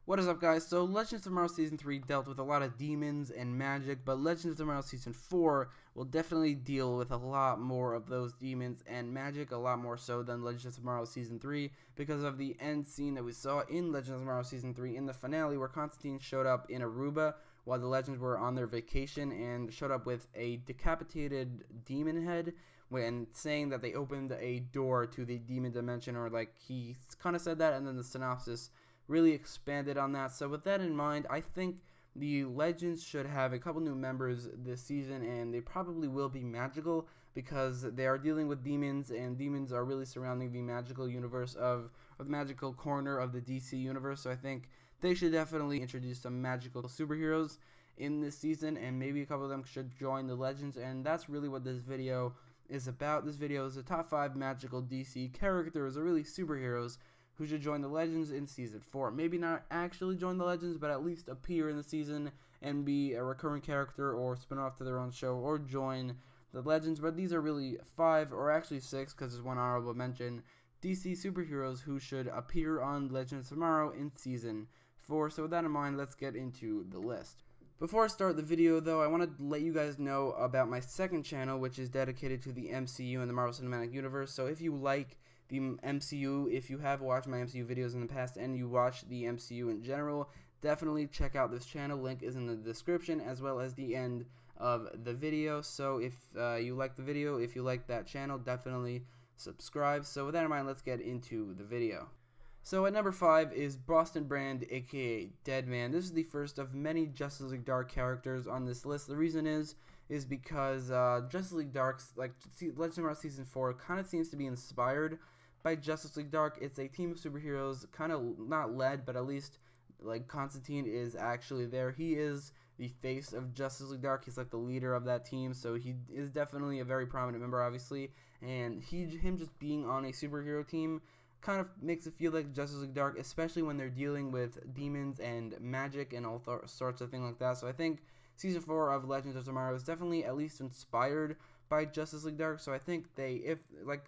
What is up, guys? So Legends of Tomorrow Season 3 dealt with a lot of demons and magic, but Legends of Tomorrow Season 4 will definitely deal with a lot more of those demons and magic, a lot more so than Legends of Tomorrow Season 3, because of the end scene that we saw in Legends of Tomorrow Season 3 in the finale, where Constantine showed up in Aruba while the Legends were on their vacation and showed up with a decapitated demon head, when saying that they opened a door to the demon dimension, or like he kind of said that, and then the synopsis really expanded on that. So with that in mind, I think the Legends should have a couple new members this season, and they probably will be magical because they are dealing with demons, and demons are really surrounding the magical universe of the magical corner of the DC universe. So I think they should definitely introduce some magical superheroes in this season, and maybe a couple of them should join the Legends, and that's really what this video is about. This video is the top 5 magical DC characters, or really superheroes, who should join the Legends in Season 4. Maybe not actually join the Legends, but at least appear in the season and be a recurring character, or spin off to their own show, or join the Legends. But these are really 5, or actually 6, because there's one honorable mention, DC superheroes who should appear on Legends Tomorrow in Season 4. So with that in mind, let's get into the list. Before I start the video, though, I want to let you guys know about my second channel, which is dedicated to the MCU and the Marvel Cinematic Universe. So if you like the MCU, if you have watched my MCU videos in the past and you watch the MCU in general, definitely check out this channel. Link is in the description as well as the end of the video. So if you like the video, if you like that channel, definitely subscribe. So with that in mind, let's get into the video. So at number 5 is Boston Brand, aka Deadman. This is the first of many Justice League Dark characters on this list. The reason is because Justice League Dark's, like, Legends of Tomorrow Season 4 kind of seems to be inspired by Justice League Dark. It's a team of superheroes, kind of not led, but at least like Constantine is actually there. He is the face of Justice League Dark. He's like the leader of that team, so he is definitely a very prominent member, obviously. And him just being on a superhero team kind of makes it feel like Justice League Dark, especially when they're dealing with demons and magic and all sorts of things like that. So I think Season 4 of Legends of Tomorrow is definitely at least inspired by Justice League Dark. So I think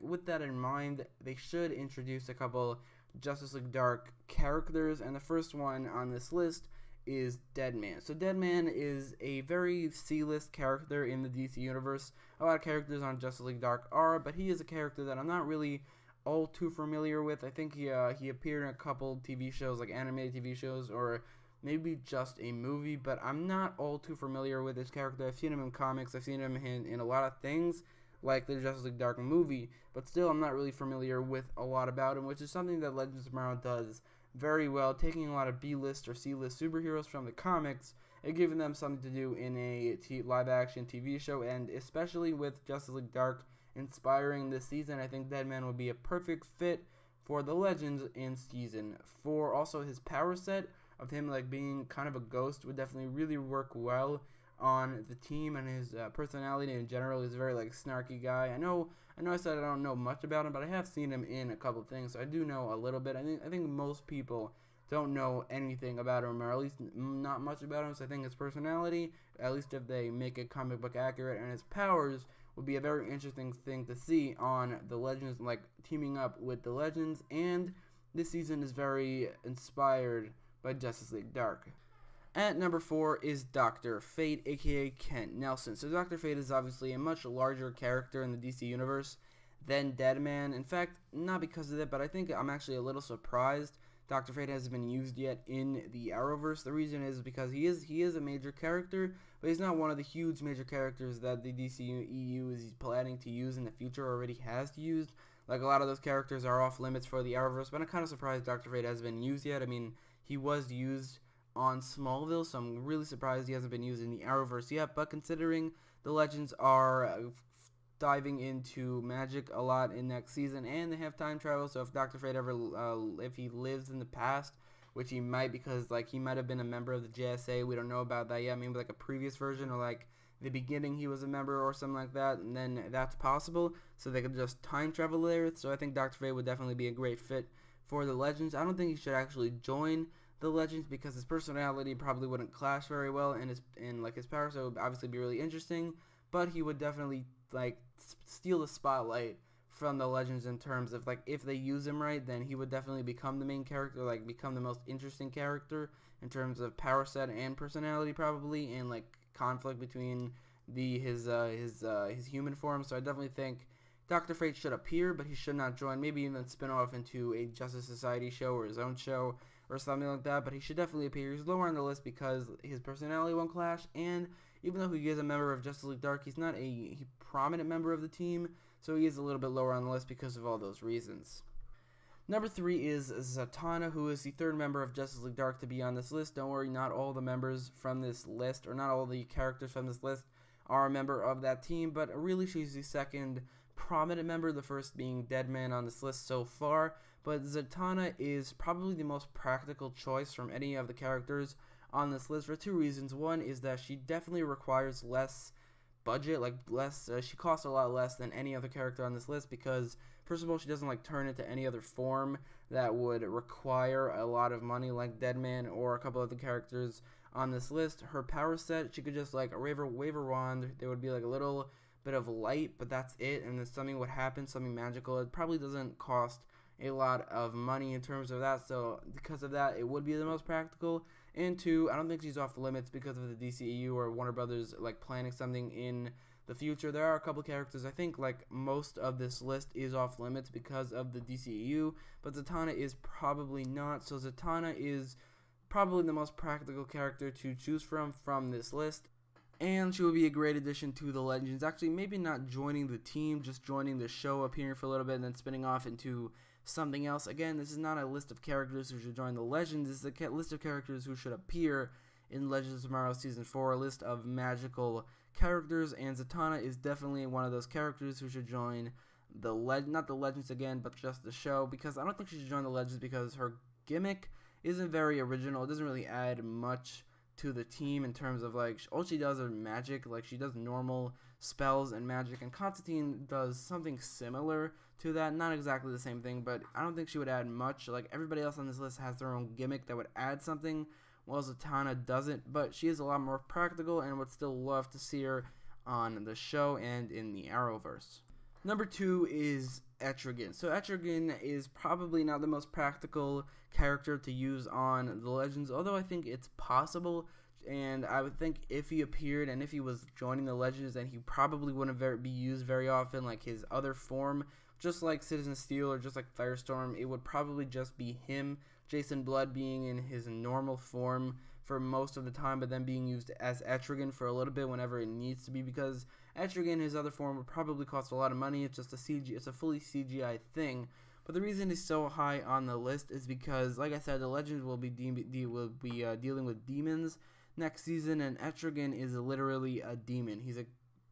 with that in mind, they should introduce a couple Justice League Dark characters, and the first one on this list is Deadman. So Deadman is a very C-list character in the DC universe. A lot of characters on Justice League Dark are, but he is a character that I'm not really all too familiar with. I think he appeared in a couple TV shows, like animated TV shows, or maybe just a movie, but I'm not all too familiar with this character. I've seen him in comics, I've seen him in a lot of things, like the Justice League Dark movie, but still I'm not really familiar with a lot about him, which is something that Legends of Tomorrow does very well, taking a lot of B-list or C-list superheroes from the comics and giving them something to do in a live-action TV show, and especially with Justice League Dark inspiring this season, I think Deadman would be a perfect fit for the Legends in Season 4. Also, his power set of him like being kind of a ghost would definitely really work well on the team, and his personality in general is a very like snarky guy. I know I said I don't know much about him, but I have seen him in a couple things, so I do know a little bit. I think most people don't know anything about him, or at least not much about him. So I think his personality, at least if they make it comic book accurate, and his powers would be a very interesting thing to see on the Legends, like teaming up with the Legends. And this season is very inspired by Justice League Dark. At number 4 is Dr. Fate, aka Kent Nelson. So Dr. Fate is obviously a much larger character in the DC universe than Deadman. In fact, not because of that, but I think I'm actually a little surprised Dr. Fate hasn't been used yet in the Arrowverse. The reason is because he is a major character, but he's not one of the huge major characters that the DC EU is planning to use in the future, or already has used. Like, a lot of those characters are off limits for the Arrowverse, but I'm kind of surprised Dr. Fate hasn't been used yet. I mean, he was used on Smallville, so I'm really surprised he hasn't been used in the Arrowverse yet. But considering the Legends are diving into magic a lot in next season, and they have time travel, so if Dr. Fate ever if he lives in the past, which he might, because like he might have been a member of the JSA, we don't know about that yet, maybe like a previous version, or like the beginning he was a member or something like that, and then that's possible, so they could just time travel there. So I think Dr. Fate would definitely be a great fit for the Legends. I don't think he should actually join the Legends because his personality probably wouldn't clash very well, and his power set would obviously be really interesting, but he would definitely like steal the spotlight from the Legends in terms of, like, if they use him right, then he would definitely become the main character, like, become the most interesting character in terms of power set and personality, probably, and, like, conflict between his human form. So I definitely think Dr. Fate should appear, but he should not join. Maybe even spin off into a Justice Society show or his own show or something like that. But he should definitely appear. He's lower on the list because his personality won't clash, and even though he is a member of Justice League Dark, he's not a prominent member of the team, so he is a little bit lower on the list because of all those reasons. Number 3 is Zatanna, who is the third member of Justice League Dark to be on this list. Don't worry, not all the members from this list, or not all the characters from this list, are a member of that team, but really she's the second prominent member, the first being Deadman on this list so far. But Zatanna is probably the most practical choice from any of the characters on this list for 2 reasons. One is that she definitely requires less budget, like she costs a lot less than any other character on this list, because first of all, she doesn't like turn into any other form that would require a lot of money like Deadman or a couple other characters on this list. Her power set, she could just like wave a wand, there would be like a little bit of light, but that's it, and then something would happen, something magical. It probably doesn't cost a lot of money in terms of that, so because of that, it would be the most practical. And 2, I don't think she's off limits because of the DCEU or Warner Brothers like planning something in the future. There are a couple characters, I think like most of this list is off limits because of the DCEU, but Zatanna is probably not. So Zatanna is probably the most practical character to choose from this list, and she will be a great addition to the Legends. Actually, maybe not joining the team, just joining the show, appearing for a little bit, and then spinning off into something else. Again, this is not a list of characters who should join the Legends. This is a list of characters who should appear in Legends of Tomorrow Season 4, a list of magical characters, and Zatanna is definitely one of those characters who should join the not the Legends again, but just the show, because I don't think she should join the Legends because her gimmick isn't very original. It doesn't really add much to the team in terms of, like, all she does is magic. Like, she does normal spells and magic, and Constantine does something similar to that, not exactly the same thing, but I don't think she would add much. Like, everybody else on this list has their own gimmick that would add something, while Zatanna doesn't, but she is a lot more practical and would still love to see her on the show and in the Arrowverse. Number 2 is Etrigan. So Etrigan is probably not the most practical character to use on the Legends, although I think it's possible, and I would think if he appeared and if he was joining the Legends, then he probably wouldn't be used very often like his other form. Just like Citizen Steel or just like Firestorm, it would probably just be him, Jason Blood, being in his normal form for most of the time, but then being used as Etrigan for a little bit whenever it needs to be, because Etrigan, his other form, would probably cost a lot of money. It's just it's a fully CGI thing. But the reason it's so high on the list is because, like I said, the Legends will be dealing with demons next season, and Etrigan is literally a demon. He's a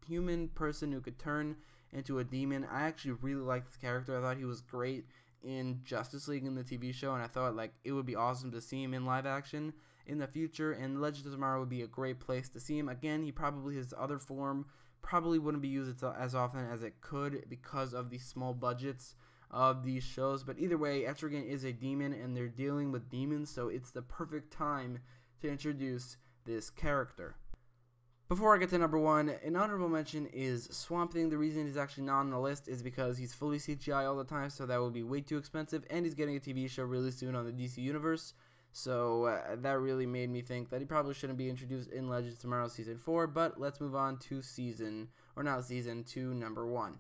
human person who could turn into a demon. I actually really liked this character. I thought he was great in Justice League in the TV show, and I thought like it would be awesome to see him in live action in the future, and Legends of Tomorrow would be a great place to see him. Again, his other form probably wouldn't be used as often as it could because of the small budgets of these shows, but either way, Etrigan is a demon and they're dealing with demons, so it's the perfect time to introduce this character. Before I get to number 1, an honorable mention is Swamp Thing. The reason he's actually not on the list is because he's fully CGI all the time, so that would be way too expensive, and he's getting a TV show really soon on the DC Universe, so that really made me think that he probably shouldn't be introduced in Legends of Tomorrow Season 4, but let's move on to number 1.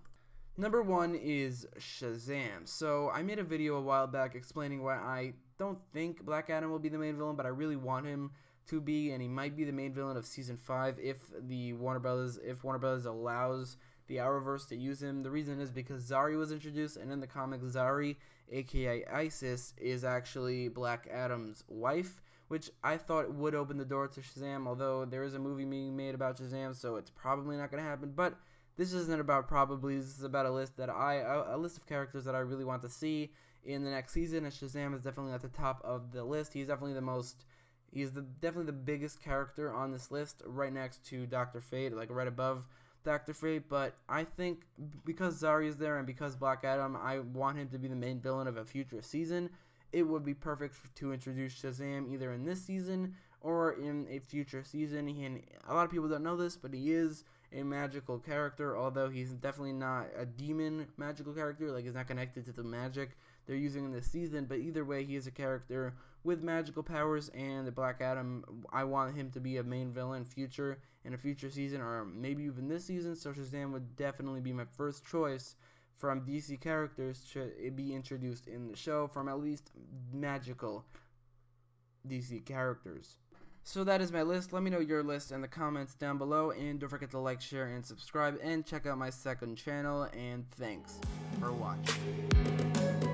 Number 1 is Shazam. So I made a video a while back explaining why I don't think Black Adam will be the main villain, but I really want him to be, and he might be the main villain of Season 5 if Warner Brothers allows the Arrowverse to use him. The reason is because Zari was introduced, and in the comics, Zari, aka Isis, is actually Black Adam's wife, which I thought would open the door to Shazam, although there is a movie being made about Shazam, so it's probably not going to happen. But this isn't about probably. This is about a list of characters that I really want to see in the next season, and Shazam is definitely at the top of the list. He's definitely the biggest character on this list, right next to Dr. Fate, like right above Dr. Fate. But I think because Zari is there and because Black Adam, I want him to be the main villain of a future season. It would be perfect to introduce Shazam either in this season or in a future season. A lot of people don't know this, but he is a magical character, although he's definitely not a demon magical character, like he's not connected to the magic they're using in this season. But either way, he is a character with magical powers, and the Black Adam, I want him to be a main villain in a future season, or maybe even this season. So Shazam would definitely be my first choice from DC characters to be introduced in the show, from at least magical DC characters. So that is my list. Let me know your list in the comments down below, and don't forget to like, share, and subscribe, and check out my second channel, and thanks for watching.